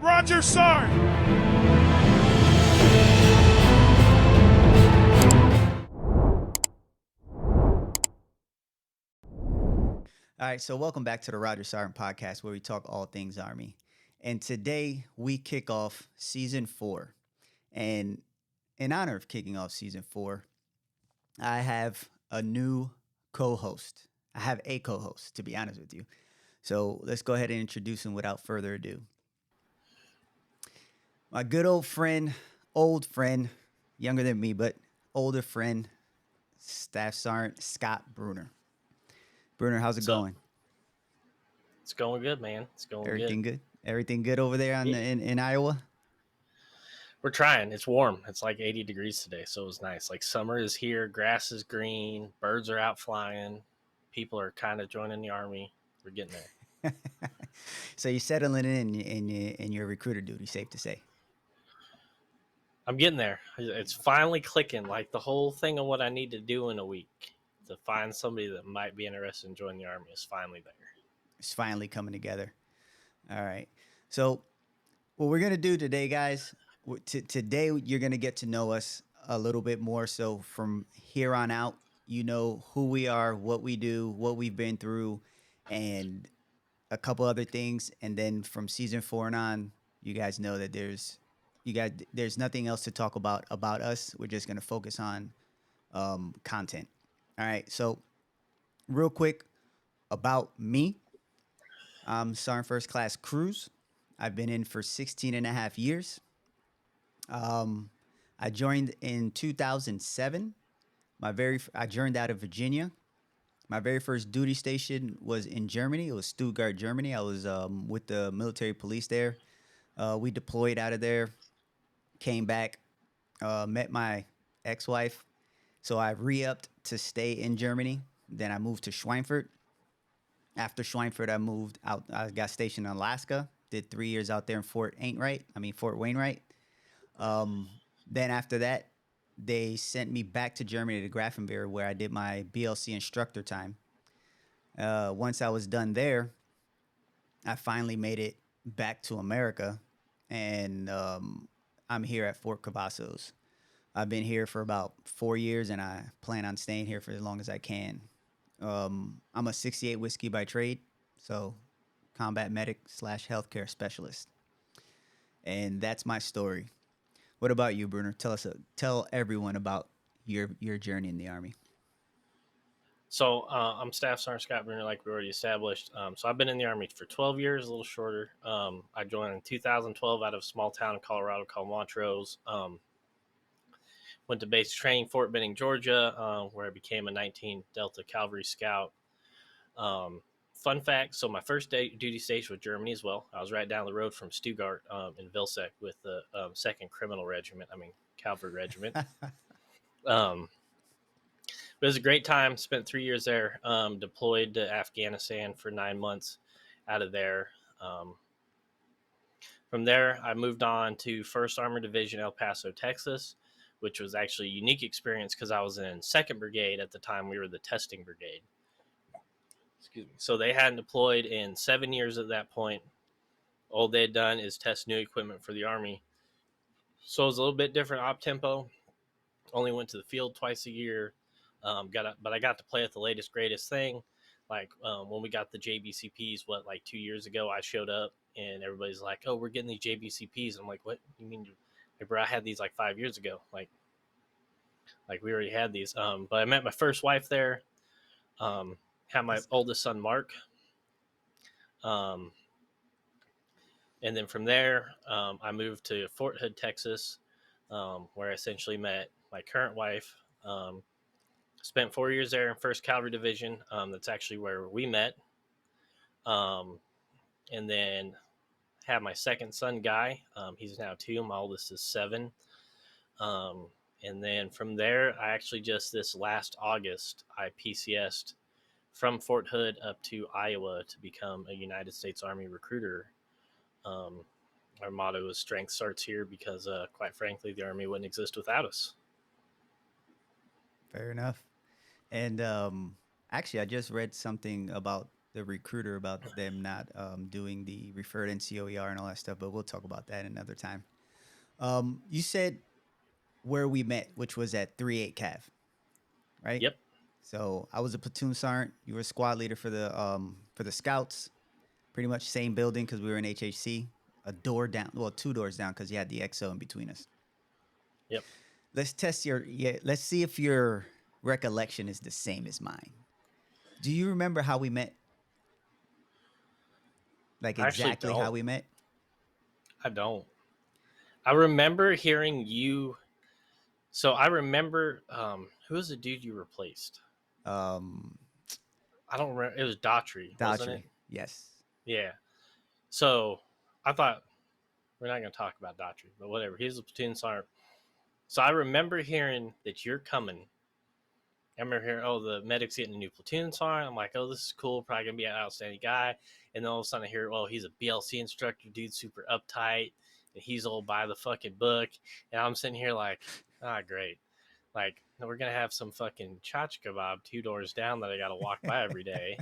Roger, sir! All right, so welcome back to the Roger Sergeant podcast where we talk all things Army. And today we kick off season 4. And in honor of kicking off season 4, I have a new co-host. I have a co-host, to be honest with you. So let's go ahead and introduce him without further ado. My good old friend, younger than me, but older friend, Staff Sergeant Scott Brooner. Brooner, how's it What's up? going? It's going good, man. It's going Everything good. good? Everything good over there Yeah. in Iowa? We're trying. It's warm. It's like 80 degrees today, so it was nice. Like summer is here, grass is green, birds are out flying, people are kind of joining the army. We're getting there. So you're settling in your recruiter duty, safe to say. I'm getting there. It's finally clicking. Like the whole thing of what I need to do in a week to find somebody that might be interested in joining the army is finally there. It's finally coming together. All right. So what we're gonna do today, guys. Today you're gonna get to know us a little bit more. So from here on out, you know who we are, what we do, what we've been through, and a couple other things. And then from season 4 and on, you guys know that there's nothing else to talk about us. We're just gonna focus on content. All right. So real quick about me. I'm Sergeant First Class Cruz. I've been in for 16 and a half years. Um, I joined in 2007. I joined out of Virginia. My very first duty station was in Germany. It was Stuttgart, Germany. I was with the military police there. We deployed out of there, came back, met my ex-wife. So I re-upped to stay in Germany. Then I moved to Schweinfurt. After Schweinfurt, I moved out. I got stationed in Alaska. Did 3 years out there in Fort Wainwright. Um, then after that, they sent me back to Germany to Grafenwehr, where I did my BLC instructor time. Once I was done there, I finally made it back to America, and I'm here at Fort Cavazos. I've been here for about 4 years, and I plan on staying here for as long as I can. I'm a 68 whiskey by trade, so combat medic / healthcare specialist, and that's my story. What about you, Brunner? Tell everyone about your journey in the Army. So I'm Staff Sergeant Scott Brooner, like we already established. So I've been in the Army for 12 years, a little shorter. I joined in 2012 out of a small town in Colorado called Montrose. Went to basic training, Fort Benning, Georgia, where I became a 19 Delta Cavalry Scout. Fun fact, so my first duty station was Germany as well. I was right down the road from Stuttgart in Vilseck with the 2nd Cavalry Regiment. Um, But it was a great time. Spent 3 years there. Deployed to Afghanistan for 9 months out of there. From there, I moved on to 1st Armored Division, El Paso, Texas, which was actually a unique experience because I was in 2nd Brigade at the time. We were the testing brigade. Excuse me. So they hadn't deployed in 7 years at that point. All they had done is test new equipment for the Army. So it was a little bit different op tempo. Only went to the field twice a year. But I got to play with the latest, greatest thing. Like when we got the JBCPs, 2 years ago, I showed up and everybody's like, "Oh, we're getting these JBCPs." I'm like, "What? You mean, bro? I had these like 5 years ago. Like we already had these." But I met my first wife there. Had my oldest son, Mark. Um, and then from there, I moved to Fort Hood, Texas, where I essentially met my current wife. Spent 4 years there in 1st Cavalry Division. That's actually where we met. And then had my second son, Guy. He's now 2. My oldest is 7. And then from there, I actually just this last August, I PCS'd from Fort Hood up to Iowa to become a United States Army recruiter. Our motto is strength starts here because, quite frankly, the Army wouldn't exist without us. Fair enough. And actually, I just read something about the recruiter about them not doing the referred NCOER and all that stuff, but we'll talk about that another time. You said where we met, which was at 3-8 Cav, right? Yep. So I was a platoon sergeant. You were a squad leader for the scouts. Pretty much same building because we were in HHC. A door down, well, two doors down because you had the XO in between us. Yep. Let's test your yeah. Let's see if your recollection is the same as mine. Do you remember how we met? Like I actually exactly how don't. we met? I don't. I remember hearing you. So I remember who was the dude you replaced? Um, I don't remember. It was Daughtry, wasn't it? Daughtry. Yes. Yeah. So I thought we're not going to talk about Daughtry, but whatever. He's a platoon sergeant. So I remember hearing that you're coming. I remember hearing, oh, the medic's getting a new platoon sergeant. I'm like, oh, this is cool. Probably going to be an outstanding guy. And then all of a sudden I hear, oh, he's a BLC instructor, dude, super uptight. And he's all by the fucking book. And I'm sitting here like, ah, great. Like, we're going to have some fucking chach kebab 2 doors down that I got to walk by every day.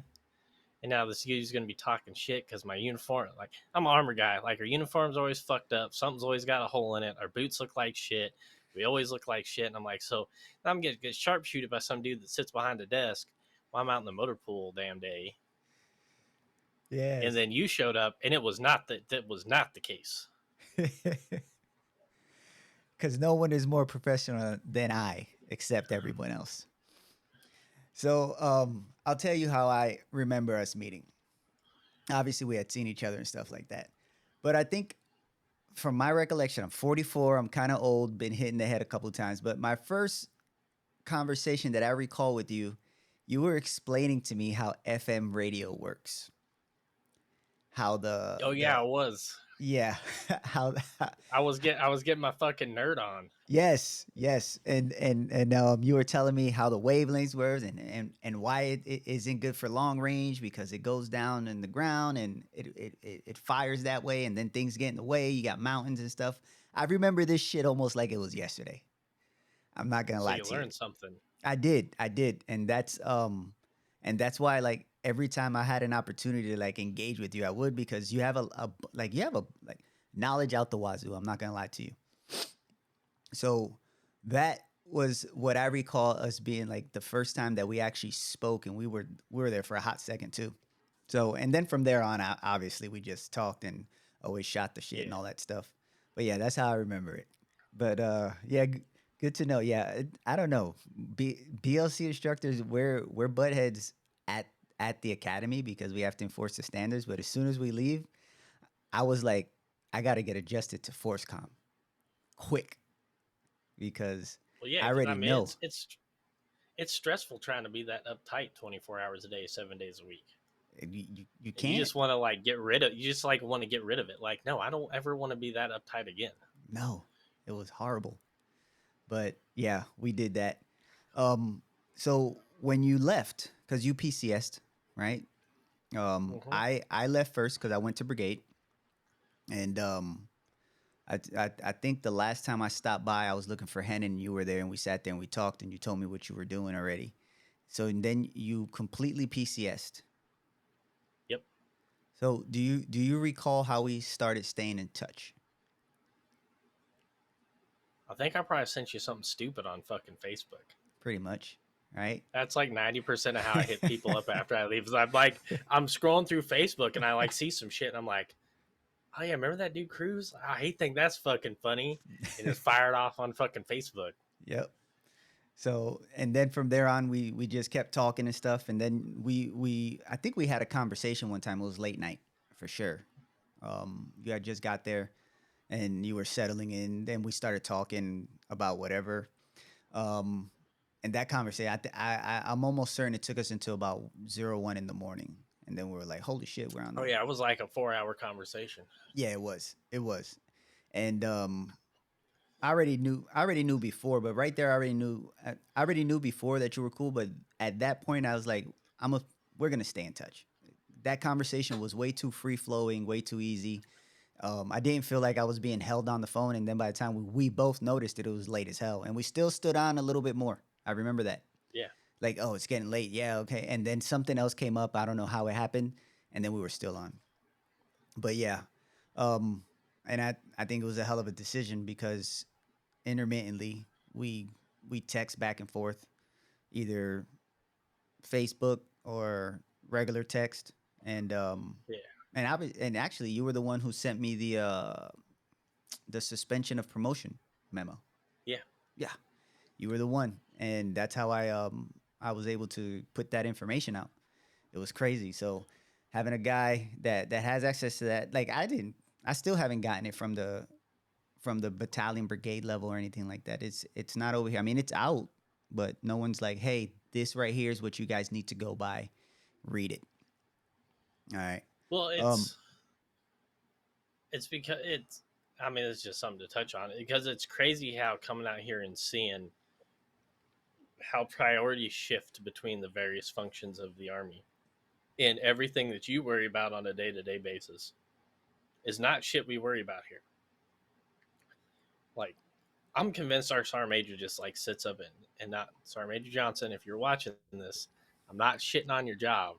And now this dude's going to be talking shit because my uniform, like, I'm an armor guy. Like, our uniform's always fucked up. Something's always got a hole in it. Our boots look like shit. We always look like shit. And I'm like, so I'm going to get sharpshooted by some dude that sits behind a desk while I'm out in the motor pool damn day. And Yes. then you showed up, and it was not that was not the case. Because no one is more professional than I, except everyone else. So I'll tell you how I remember us meeting. Obviously, we had seen each other and stuff like that. But I think from my recollection, I'm 44. I'm kind of old, been hit in the head a couple of times. But my first conversation that I recall with you, you were explaining to me how FM radio works. How Oh yeah, the I was. yeah, how I was getting my fucking nerd on. yes, yes, and you were telling me how the wavelengths were and why it isn't good for long range because it goes down in the ground and it fires that way and then things get in the way. You got mountains and stuff. I remember this shit almost like it was yesterday. I'm not gonna So lie you to you. learned something. I did, and that's why like every time I had an opportunity to like engage with you, I would because you have like you have a like knowledge out the wazoo. I'm not gonna lie to you. So that was what I recall us being like the first time that we actually spoke, and we were there for a hot second too. So and then from there on, obviously we just talked and always shot the shit and Yeah. all that stuff. But yeah, that's how I remember it. But yeah, good to know. Yeah, I don't know. BLC instructors, we're buttheads at at the academy because we have to enforce the standards. But as soon as we leave, I was like, I got to get adjusted to force com quick because Well, yeah, I because I already mean know it's stressful trying to be that uptight 24 hours a day, 7 days a week. you And you can't. just want to like get rid of you just like want to get rid of it. Like, no, I don't ever want to be that uptight again. No, it was horrible. But yeah, we did that. Um, so when you left, because you PCS'd, right? Hmm. I left first because I went to brigade, and I think the last time I stopped by, I was looking for Hen, and you were there, and we sat there and we talked, and you told me what you were doing already. So and then you completely PCS'd. Yep. So do you recall how we started staying in touch? I think I probably sent you something stupid on fucking Facebook. Pretty much, right? That's like 90% of how I hit people up after I leave. Is I'm like, I'm scrolling through Facebook and I like see some shit and I'm like, oh yeah, remember that dude Cruz? I think that's fucking funny. And just fired off on fucking Facebook. Yep. So and then from there on, we just kept talking and stuff, and then we I think we had a conversation one time. It was late night for sure. You had just got there, and you were settling in. Then we started talking about whatever. Um, and that conversation, I'm almost certain it took us until about 01 in the morning, and then we were like, "Holy shit, we're on Oh the." yeah, it was like a 4 hour conversation. Yeah, it was, and I already knew before, but right there I already knew before that you were cool, but at that point I was like, we're gonna stay in touch. That conversation was way too free flowing, way too easy. I didn't feel like I was being held on the phone, and then by the time we both noticed it was late as hell, and we still stood on a little bit more. I remember that. Yeah. Like, oh, it's getting late. Yeah, okay. And then something else came up. I don't know how it happened, and then we were still on. But yeah, um, and I think it was a hell of a decision because intermittently we we text back and forth, either Facebook or regular text, and Yeah, and actually you were the one who sent me the suspension of promotion memo. yeah. Yeah, you were the one, and that's how I was able to put that information out. It was crazy. So having a guy that has access to that, like I still haven't gotten it from the battalion brigade level or anything like that. It's not over here. I mean, it's out, but no one's like, hey, this right here is what you guys need to go by. Read it. All right. Well, Um, it's because it's. I mean, it's just something to touch on because it's crazy how coming out here and seeing how priorities shift between the various functions of the army and everything that you worry about on a day to day basis is not shit we worry about here. Like, I'm convinced our sergeant major just like sits up and not Sergeant Major Johnson. If you're watching this, I'm not shitting on your job,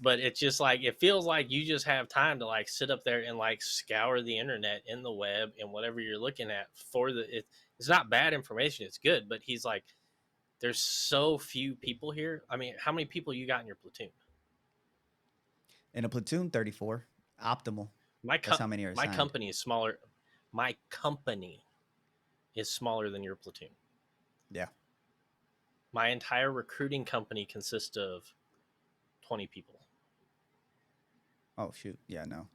but it's just like it feels like you just have time to like sit up there and like scour the internet in the web and whatever you're looking at for it's not bad information, it's good, but he's like there's so few people here. I mean, how many people you got in your platoon? in a platoon, 34, optimal. my That's co- how many are my assigned. company is smaller. My company is smaller than your platoon. Yeah. My entire recruiting company consists of 20 people. Oh shoot. Yeah. No.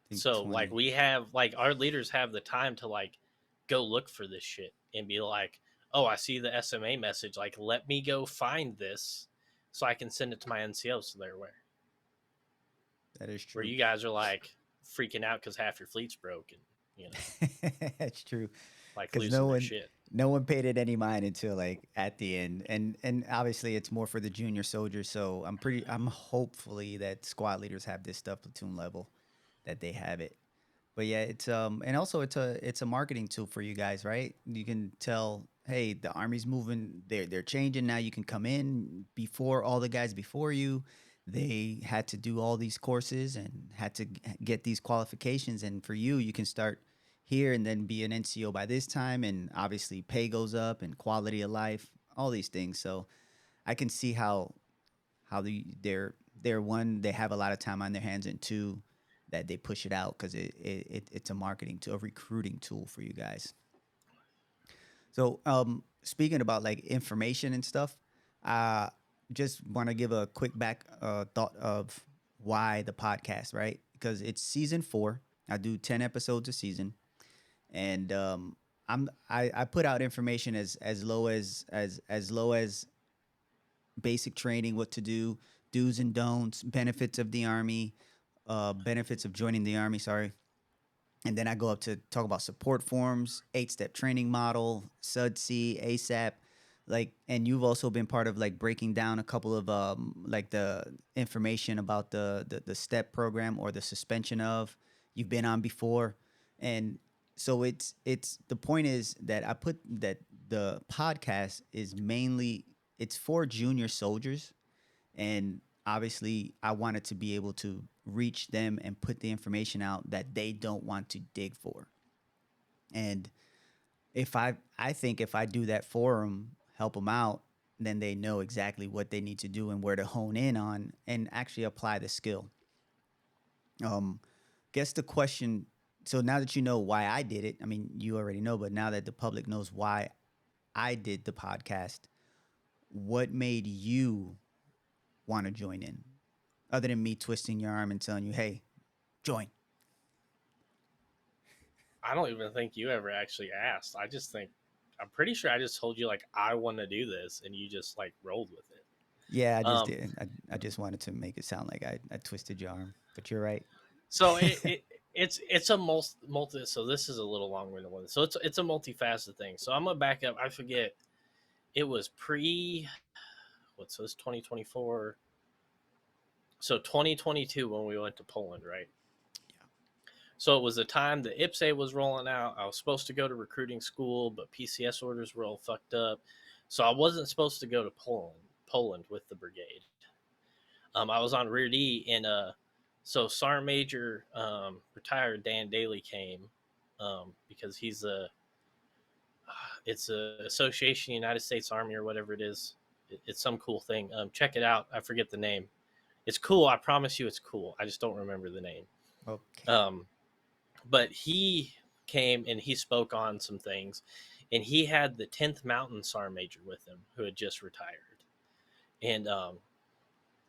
I think So like 20. we have like our leaders have the time to like go look for this shit and be like, "Oh, I see the SMA message. Like, let me go find this so I can send it to my NCO so they're aware." That is Where true. you guys are like freaking out because half your fleet's broken, That's true. like Because losing their shit. no one paid it any mind until like at the end, and obviously it's more for the junior soldiers. So I'm hopefully that squad leaders have this stuff platoon level, that they have it. But yeah, it's and also it's a marketing tool for you guys, right? You can tell, hey, the army's moving, they're changing now. You can come in before all the guys before you. They had to do all these courses and had to get these qualifications, and for you, you can start here and then be an NCO by this time, and obviously pay goes up and quality of life, all these things. So I can see how they're one, they have a lot of time on their hands, and two, that they push it out because it's a marketing tool, a recruiting tool for you guys. So speaking about like information and stuff, uh just want to give a quick back thought of why the podcast, right? Because it's season 4. I do 10 episodes a season, and I put out information as low as low as basic training, what to do, do's and don'ts, benefits of the army, benefits of joining the army. Sorry, and then I go up to talk about support forms, 8-step training model, SUDC, ASAP. Like, and you've also been part of like breaking down a couple of like the information about the step program or the suspension of. You've been on before, and so it's the point is that I put that the podcast is mainly, it's for junior soldiers, and obviously I wanted to be able to reach them and put the information out that they don't want to dig for. And if I think if I do that for them, help them out, then they know exactly what they need to do and where to hone in on and actually apply the skill. um guess the question, so now that you know why I did it, I mean you already know, but now that the public knows why I did the podcast, what made you want to join in, other than me twisting your arm and telling you, "Hey, join." I don't even think you ever actually asked. I just think I'm pretty sure I just told you like I want to do this and you just like rolled with it. Yeah, I just Um, did. I just wanted to make it sound like I twisted your arm, but you're right. so it's a multi. So this is a little long winded one. So it's a multifaceted thing. So I'm gonna back up. I forget. It was pre what's this 2024. So 2022 when we went to Poland, right? So it was the time the IPSA was rolling out. I was supposed to go to recruiting school, but PCS orders were all fucked up. So I wasn't supposed to go to Poland with the brigade. I was on Rear D, and so Sergeant Major retired Dan Daly came because he's a it's a Association United States Army or whatever it is. It's some cool thing. Check it out. I forget the name. It's cool. I promise you, it's cool. I just don't remember the name. Okay. Um, but he came and he spoke on some things, and he had the 10th Mountain Sergeant Major with him who had just retired, and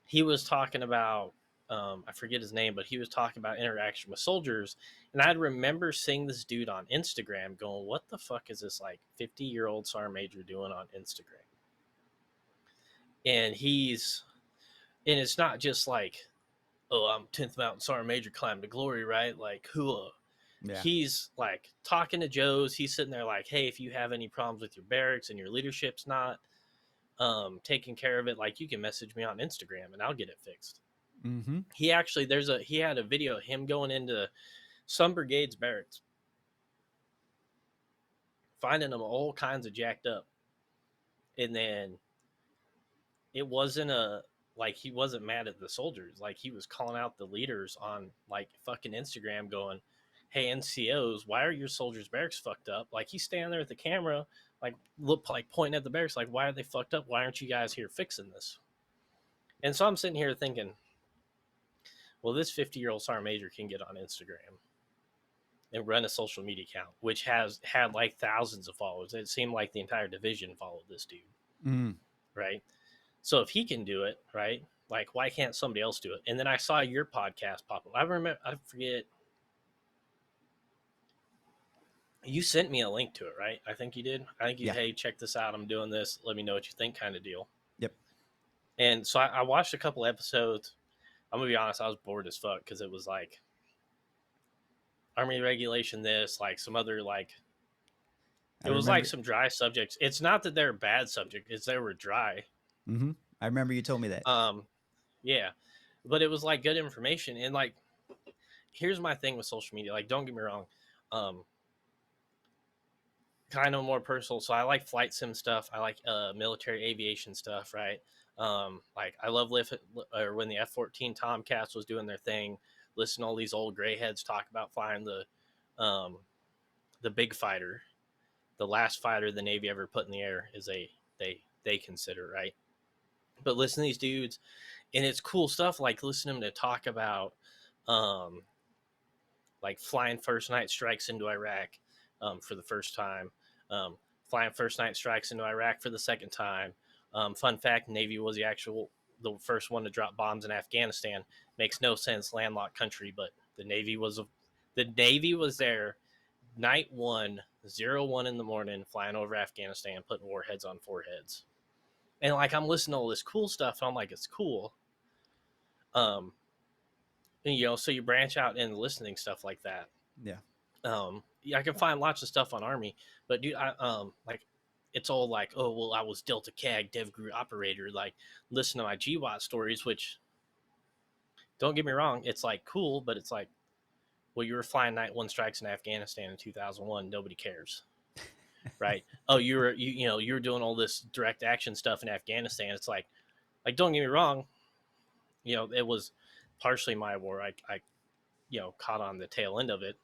he was talking about I forget his name, but he was talking about interaction with soldiers. And I remember seeing this dude on Instagram going, what the fuck is this like 50-year-old Sergeant Major doing on Instagram? And it's not just like, oh, I'm 10th Mountain Sergeant Major, climb to glory, right? Like, hula. Yeah. He's like talking to Joes. He's sitting there like, hey, if you have any problems with your barracks and your leadership's not taking care of it, like, you can message me on Instagram and I'll get it fixed. Mm-hmm. He actually he had a video of him going into some brigades barracks, finding them all kinds of jacked up, and then it wasn't a like he wasn't mad at the soldiers, like he was calling out the leaders on like fucking Instagram going, hey NCOs, why are your soldiers barracks fucked up? Like he's standing there with the camera, like look, like pointing at the barracks, like, why are they fucked up? Why aren't you guys here fixing this? And so I'm sitting here thinking, well, this 50-year-old sergeant major can get on Instagram and run a social media account, which has had like thousands of followers. It seemed like the entire division followed this dude, Mm. right? So if he can do it, right? Like, why can't somebody else do it? And then I saw your podcast pop up. I forget. You sent me a link to it, right? I think you did. I think you, Yeah. hey, check this out. I'm doing this. Let me know what you think, kind of deal. Yep. And so I watched a couple episodes. I'm gonna be honest, I was bored as fuck because it was like Army regulation, this, like some other like I it was like remember. some dry subjects. It's not that they're bad subjects; it's they were dry. Mm-hmm. I remember you told me that. Um, yeah, but it was like good information. And like, here's my thing with social media. Like, don't get me wrong, um, kind of more personal. So I like flight sim stuff. I like military aviation stuff, right? Like I love or when the F-14 Tomcats was doing their thing. Listen to all these old gray heads talk about flying um, the big fighter, the last fighter the Navy ever put in the air is they consider, right. But listen to these dudes, and it's cool stuff. Like listen to them to talk about um, like flying first night strikes into Iraq for the first time, um, flying first night strikes into Iraq for the second time. Fun fact: Navy was the first one to drop bombs in Afghanistan. Makes no sense, landlocked country, but the Navy was there night one, 0-1 in the morning, flying over Afghanistan, putting warheads on foreheads. And like I'm listening to all this cool stuff, and I'm like, it's cool. Um, and, so you branch out into listening stuff like that. Yeah. Yeah, I can find lots of stuff on Army, but dude, I like it's all like, oh well, I was Delta CAG Dev Group operator. Like, listen to my GWAT stories, which don't get me wrong, it's like cool, but it's like, well, you were flying night one strikes in Afghanistan in 2001. Nobody cares, right? Oh, you were doing all this direct action stuff in Afghanistan. It's like don't get me wrong, it was partially my war. I caught on the tail end of it,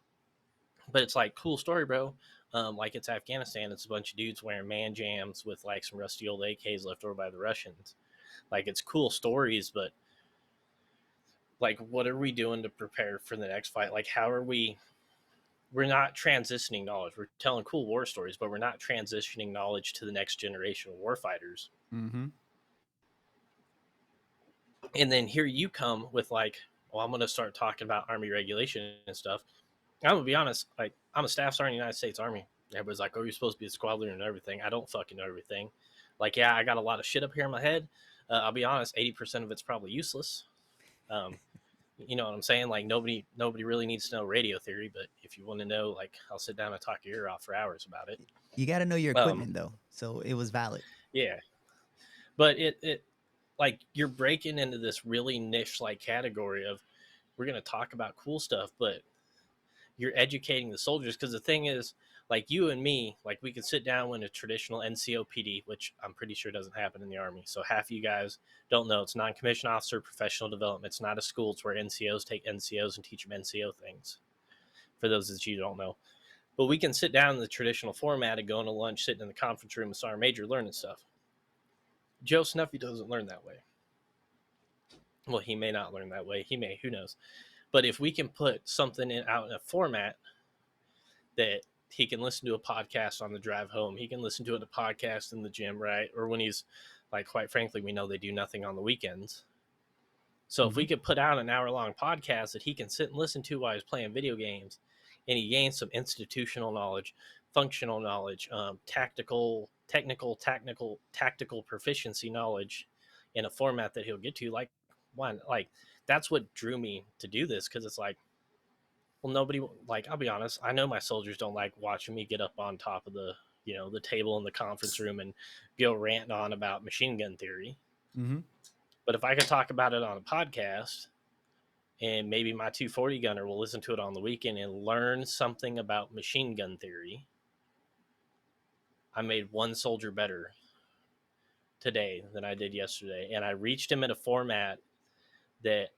but it's like cool story, bro. Like it's Afghanistan. It's a bunch of dudes wearing man jams with like some rusty old AKs left over by the Russians. Like it's cool stories, but like what are we doing to prepare for the next fight? Like how are we? We're not transitioning knowledge. We're telling cool war stories, but we're not transitioning knowledge to the next generation of warfighters. Mm-hmm. And then here you come with like, well, I'm going to start talking about Army regulation and stuff. I'm gonna be honest. Like, I'm a staff sergeant in the United States Army. Everybody's like, "Oh, you're supposed to be a squad leader and everything." I don't fucking know everything. Like, yeah, I got a lot of shit up here in my head. I'll be honest. 80% of it's probably useless. Um, you know what I'm saying? Like, nobody really needs to know radio theory. But if you want to know, like, I'll sit down and talk your ear off for hours about it. You got to know your Um, equipment though, so it was valid. yeah, but it like you're breaking into this really niche like category of we're gonna talk about cool stuff, but you're educating the soldiers. Because the thing is, like you and me, like we can sit down with a traditional NCOPD, which I'm pretty sure doesn't happen in the Army. So half of you guys don't know it's non-commissioned officer professional development. It's not a school. It's where NCOs take NCOs and teach them NCO things. For those that you don't know, but we can sit down in the traditional format and go into lunch, sitting in the conference room with Sergeant Major learning stuff. Joe Snuffy doesn't learn that way. Well, he may not learn that way. He may, who knows? But if we can put something out in a format that he can listen to a podcast on the drive home, he can listen to a podcast in the gym, right? Or when he's like, quite frankly, we know they do nothing on the weekends. So if Mm-hmm. we could put out an hour-long podcast that he can sit and listen to while he's playing video games, and he gains some institutional knowledge, functional knowledge, tactical proficiency knowledge in a format that he'll get to, like one, like that's what drew me to do this, because it's like, well, nobody, like, I'll be honest, I know my soldiers don't like watching me get up on top of the, the table in the conference room and go rant on about machine gun theory. Mm-hmm. But if I could talk about it on a podcast, and maybe my 240 gunner will listen to it on the weekend and learn something about machine gun theory, I made one soldier better today than I did yesterday. And I reached him in a format that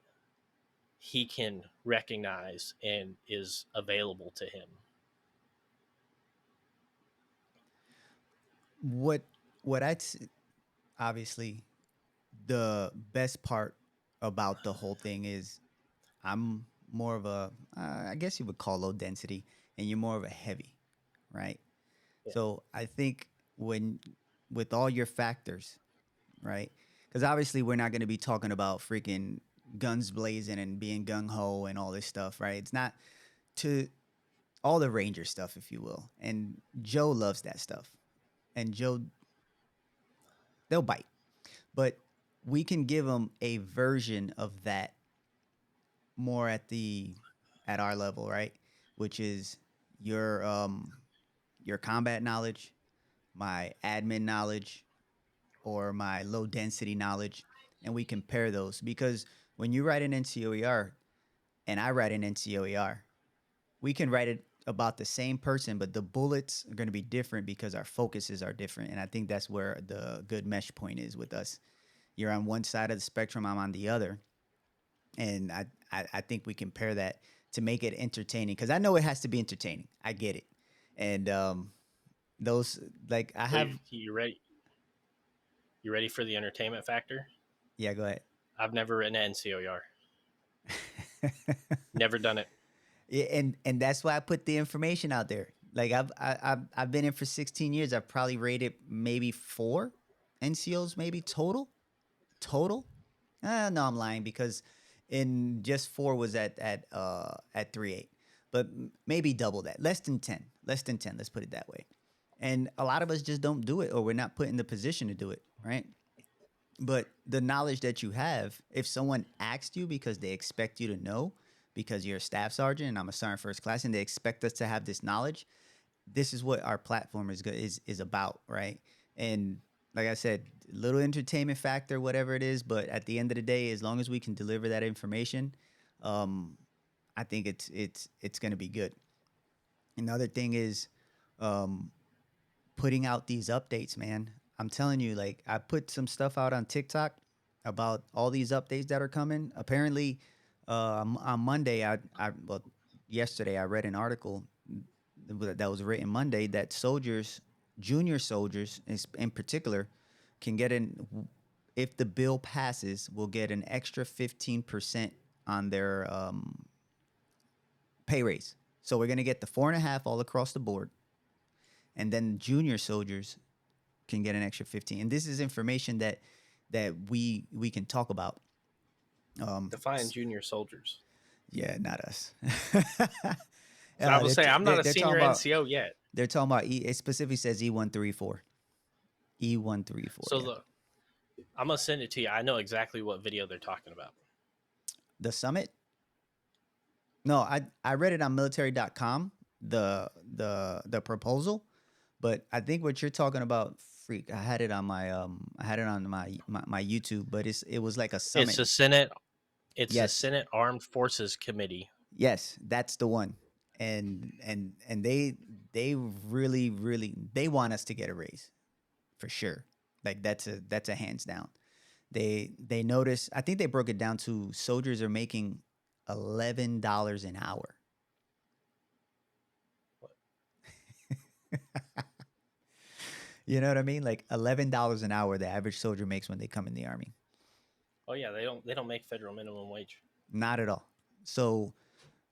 he can recognize and is available to him. What obviously the best part about the whole thing is I'm more of a I guess you would call low density, and you're more of a heavy, right? Yeah. So I think when with all your factors, right? Because obviously we're not going to be talking about freaking guns blazing and being gung ho and all this stuff, right? It's not to all the Ranger stuff, if you will. And Joe loves that stuff, and Joe they'll bite, but we can give them a version of that more at our level, right? Which is your your combat knowledge, my admin knowledge, or my low density knowledge, and we compare those because when you write an NCOER and I write an NCOER, we can write it about the same person, but the bullets are going to be different because our focuses are different, and I think that's where the good mesh point is with us. You're on one side of the spectrum, I'm on the other, and I think we compare that to make it entertaining because I know it has to be entertaining. I get it, and those like I So have. you ready? You ready for the entertainment factor? Yeah, go ahead. I've never written an NCOR. Never done it. Yeah, and that's why I put the information out there. Like I've been in for 16 years. I've probably rated maybe 4 NCOs, maybe total. No, I'm lying because in just 4 was at 3.8, but maybe double that, less than 10, less than 10. Let's put it that way. And a lot of us just don't do it, or we're not put in the position to do it, right? But the knowledge that you have, if someone asked you because they expect you to know, because you're a staff sergeant and I'm a sergeant first class, and they expect us to have this knowledge, this is what our platform is about, right? And like I said, little entertainment factor, whatever it is, but at the end of the day, as long as we can deliver that information, um, I think it's going to be good. Another thing is um, putting out these updates, man. I'm telling you, like I put some stuff out on TikTok about all these updates that are coming. Apparently, on Monday, well, yesterday I read an article that was written Monday that soldiers, junior soldiers in particular, can get an if the bill passes, will get an extra 15% on their pay raise. So we're gonna get the 4.5 all across the board, and then junior soldiers can get an extra 15. And this is information that we can talk about. Define junior soldiers. Yeah, not us. So I will say I'm not a They're talking senior about NCO yet. it specifically says E134. E134, So yeah. look, I'm gonna send it to you. I know exactly what video they're talking about. The summit? No, I read it on military.com, the proposal, but I think what you're talking about, freak, I had it on my YouTube, but it was like a It's summit. the Senate. It's the Yes. Senate Armed Forces Committee. Yes, that's the one. and they really they want us to get a raise for sure. Like that's a hands down. They notice. I think they broke it down to soldiers are making $11 an hour. You know what I mean? Like $11 an hour the average soldier makes when they come in the army. Oh yeah, they don't make federal minimum wage. Not at all. So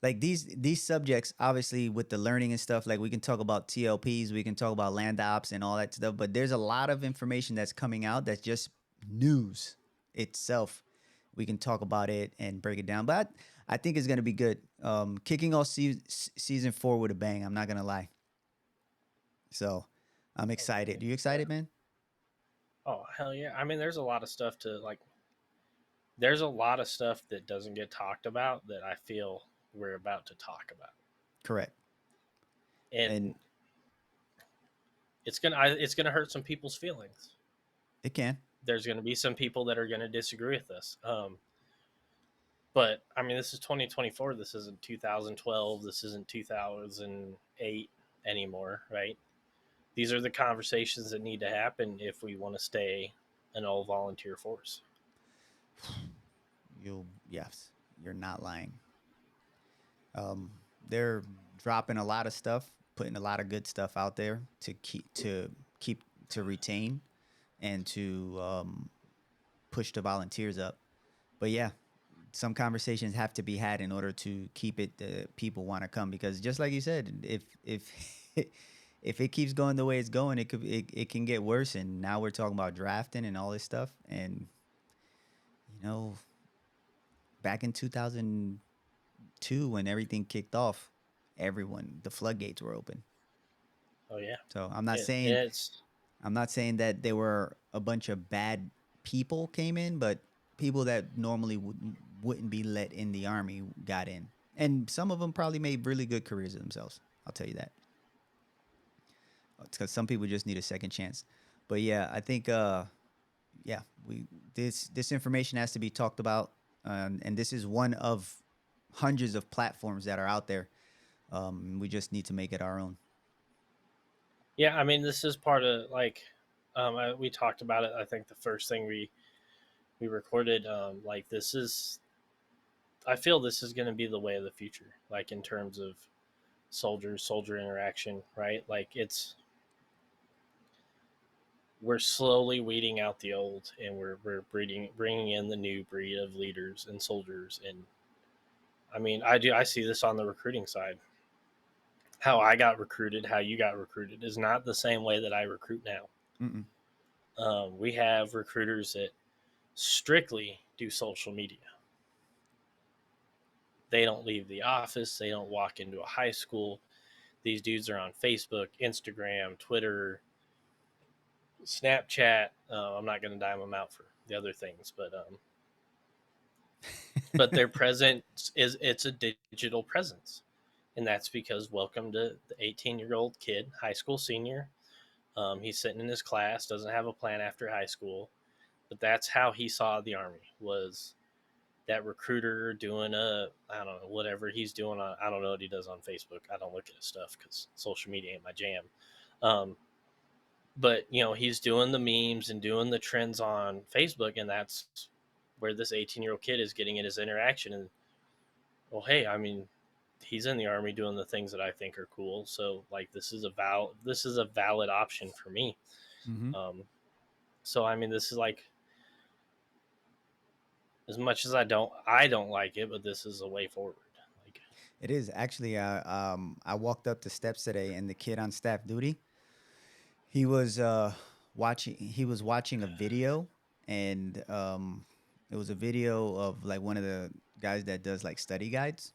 like these subjects obviously with the learning and stuff, like we can talk about TLPs, we can talk about land ops and all that stuff, but there's a lot of information that's coming out that's just news itself. We can talk about it and break it down, but I think it's going to be good. Kicking off season 4 with a bang, I'm not going to lie. So I'm Okay. excited. You Yeah. excited, man? Oh hell yeah. I mean, there's a lot of stuff to like. There's a lot of stuff that doesn't get talked about that I feel we're about to talk about, Correct. And and it's gonna hurt some people's feelings. it can. There's gonna be some people that are gonna disagree with us. But I mean, this is 2024. This isn't 2012. This isn't 2008 anymore, right? These are the conversations that need to happen if we want to stay an all volunteer force. Yes, you're not lying. Um, they're dropping a lot of stuff, putting a lot of good stuff out there to keep to retain and to push the volunteers up. But yeah, some conversations have to be had in order to keep it. The people want to come because just like you said, if if it keeps going the way it's going, it can get worse. And now we're talking about drafting and all this stuff. And you know, back in 2002 when everything kicked off, everyone the floodgates were open. Oh yeah, So I'm not saying it's I'm not saying that there were a bunch of bad people came in, but people that normally wouldn't be let in the army got in, and some of them probably made really good careers of themselves. I'll tell you that. It's because some people just need a second chance. But yeah, I think yeah, we this information has to be talked about, and this is one of hundreds of platforms that are out there. We just need to make it our own. yeah. I mean, this is part of like we talked about it. I think the first thing we recorded, like this is. I feel this is going to be the way of the future, like in terms of soldier interaction, right? Like it's we're slowly weeding out the old, and we're bringing in the new breed of leaders and soldiers. And I mean, I see this on the recruiting side. How I got recruited, how you got recruited, is not the same way that I recruit now. Mm-mm. We have recruiters that strictly do social media. They don't leave the office. They don't walk into a high school. These dudes are on Facebook, Instagram, Twitter, Snapchat. I'm not going to dime them out for the other things, but their presence is it's a digital presence, and that's because welcome to the 18-year-old kid, high school senior. He's sitting in his class, doesn't have a plan after high school, but that's how he saw the army was that recruiter doing a I don't know whatever he's doing on I don't know what he does on Facebook. I don't look at his stuff because social media ain't my jam. Um, but you know he's doing the memes and doing the trends on Facebook, and that's where this 18-year-old kid is getting in his interaction. And well, hey, I mean, he's in the army doing the things that I think are cool. So like this is a valid option for me. Mm-hmm. Um, so I mean, this is like as much as I don't like it, but this is a way forward. Like, It is actually. I walked up the steps today, and the kid on staff duty, he was watching. He was watching a video, and it was a video of like one of the guys that does like study guides.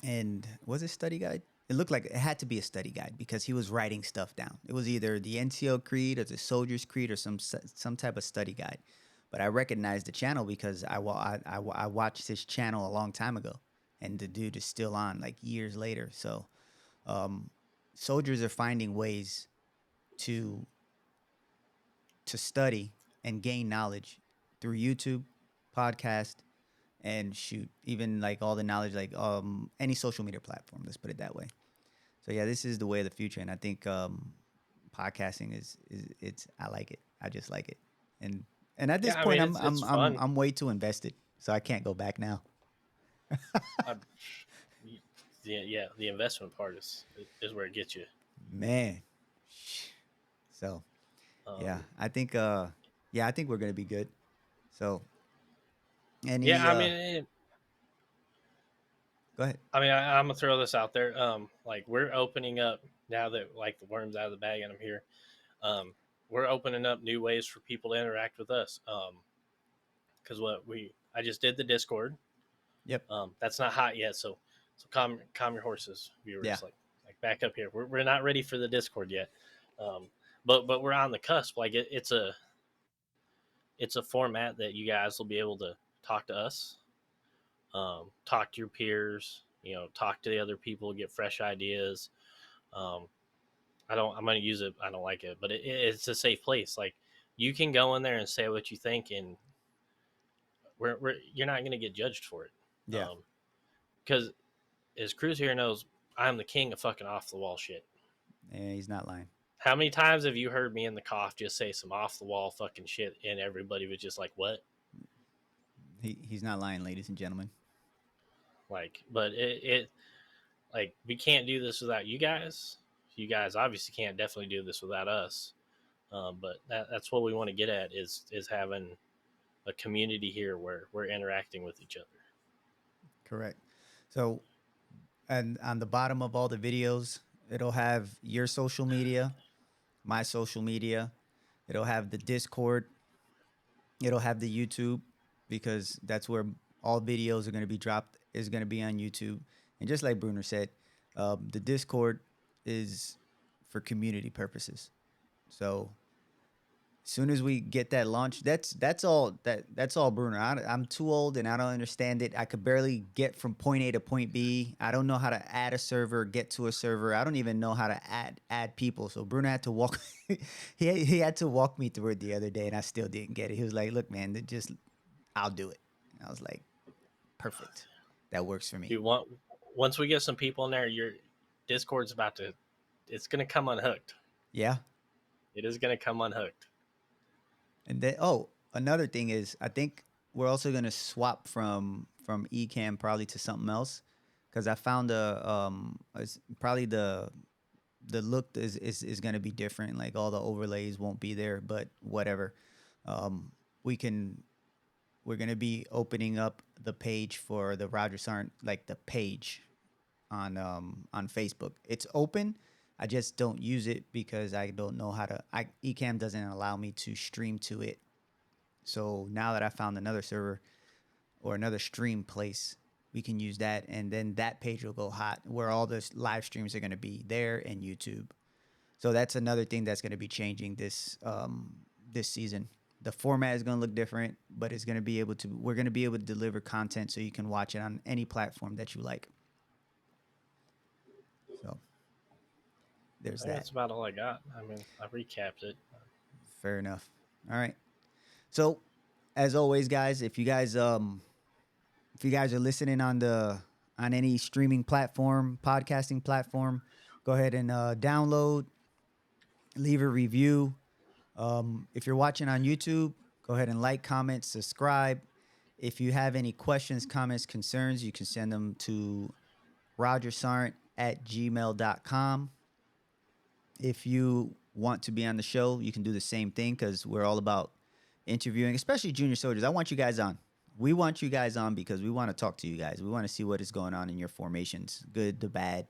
And was it study guide? It looked like it had to be a study guide because he was writing stuff down. It was either the NCO Creed or the Soldier's Creed or some type of study guide. But I recognized the channel because I watched his channel a long time ago, and the dude is still on like years later. So um, soldiers are finding ways to study and gain knowledge through YouTube, podcast, and shoot, even like all the knowledge, like any social media platform. Let's put it that way. So yeah, this is the way of the future, and I think podcasting is it's I like it. I just like it, and at this Yeah, I point, mean it's fun. I'm way too invested, so I can't go back now. I, yeah, the investment part is where it gets you. Man, so yeah, Um, I think we're gonna be good. So yeah, any I mean, it, go ahead. I'm gonna throw this out there. Like we're opening up now that like the worm's out of the bag and I'm here. Um, we're opening up new ways for people to interact with us. Because I just did the Discord. Yep. That's not hot yet, so calm your horses, Yeah. viewers. Like back up here. We're not ready for the Discord yet. Um, but we're on the cusp. Like it's a format that you guys will be able to talk to us, talk to your peers, talk to the other people, get fresh ideas. Um, I'm going to use it. I don't like it, but it's a safe place. Like you can go in there and say what you think, and you're not going to get judged for it. Yeah. Because as Cruz here knows, I'm the king of fucking off the wall shit. Yeah, he's not lying. How many times have you heard me in the cough just say some off the wall fucking shit, and everybody was just like, "What?" He's not lying, ladies and gentlemen. But it like we can't do this without you guys. You guys obviously can't definitely do this without us. But that's what we want to get at is having a community here where we're interacting with each other. Correct. So, and on the bottom of all the videos, it'll have your social media, my social media. It'll have the Discord. It'll have the YouTube because that's where all videos are going to be dropped. Is going to be on YouTube. And just like Bruner said, the Discord is for community purposes. So as soon as we get that launch, that's all Bruner. I'm too old and I don't understand it. I could barely get from point A to point B. I don't know how to add a server, get to a server. I don't even know how to add people. So Bruner had to walk. He had to walk me through it the other day, and I still didn't get it. He was like, "Look, man, just I'll do it." And I was like, "Perfect, that works for me." Dude, once we get some people in there, your Discord's about to, it's gonna come unhooked. Yeah, It is gonna come unhooked. and then another thing is I think we're also gonna swap from Ecamm probably to something else because I found it's probably the look is gonna be different. Like all the overlays won't be there, but whatever. Um, we can we're gonna be opening up the page for the Rogers aren't like the page on Facebook. It's open. I just don't use it because I don't know how to. Ecamm doesn't allow me to stream to it. So now that I found another server or another stream place, we can use that, and then that page will go hot where all the live streams are going to be there and YouTube. So that's another thing that's going to be changing this season. The format is going to look different, but it's going to be able to. We're going to be able to deliver content so you can watch it on any platform that you like. So I there's think that. that's about all I got. I mean, I recapped it. Fair enough. All right. So as always, guys, if you guys are listening on any streaming platform, podcasting platform, go ahead and download, leave a review. If you're watching on YouTube, go ahead and like, comment, subscribe. If you have any questions, comments, concerns, you can send them to rogersarnt@gmail.com. If you want to be on the show, you can do the same thing because we're all about interviewing, especially junior soldiers. I want you guys on. We want you guys on because we want to talk to you guys. We want to see what is going on in your formations, good, the bad,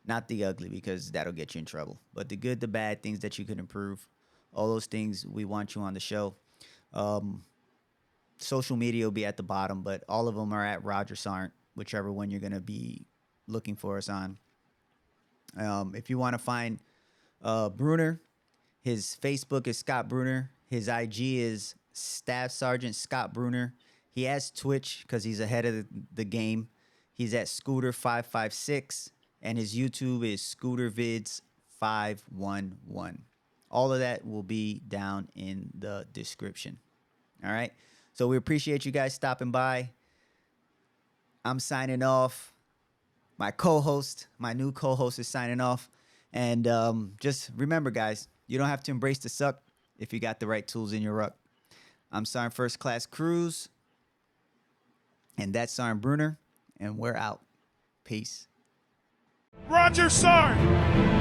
not the ugly because that'll get you in trouble, but the good, the bad, things that you could improve, all those things. We want you on the show. Um, Social media will be at the bottom, but all of them are at Rogers Aren't, whichever one you're going to be looking for us on. If you want to find Brunner, his Facebook is Scott Brooner. His IG is Staff Sergeant Scott Brooner. He has Twitch because he's ahead of the game. He's at Scooter556, and his YouTube is ScooterVids511. All of that will be down in the description. All right. So we appreciate you guys stopping by. I'm signing off. My co-host, my new co-host is signing off. And just remember, guys, you don't have to embrace the suck if you got the right tools in your ruck. I'm Sergeant First Class Cruz, and that's Sergeant Brooner, and we're out. Peace. Roger, Sergeant!